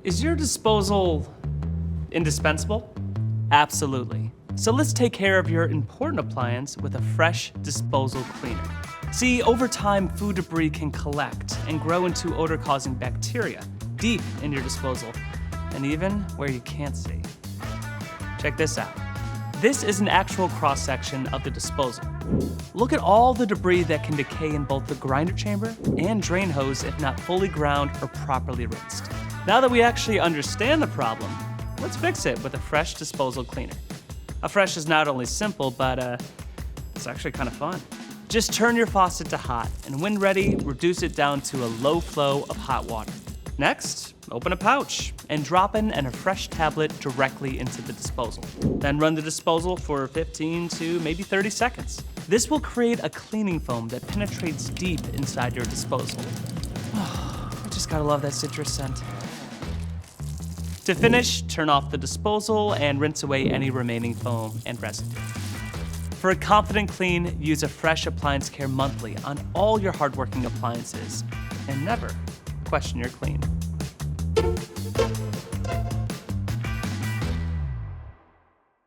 Is your disposal indispensable? Absolutely. So let's take care of your important appliance with a fresh disposal cleaner. See, over time, food debris can collect and grow into odor-causing bacteria deep in your disposal, and even where you can't see. Check this out. This is an actual cross-section of the disposal. Look at all the debris that can decay in both the grinder chamber and drain hose if not fully ground or properly rinsed. Now that we actually understand the problem, let's fix it with a fresh disposal cleaner. Affresh is not only simple, but it's actually kind of fun. Just turn your faucet to hot, and when ready, reduce it down to a low flow of hot water. Next, open a pouch and drop in an affresh tablet directly into the disposal. Then run the disposal for 15 to maybe 30 seconds. This will create a cleaning foam that penetrates deep inside your disposal. I just gotta love that citrus scent. To finish, turn off the disposal and rinse away any remaining foam and residue. For a confident clean, use Affresh Appliance Care monthly on all your hardworking appliances, and never question your clean.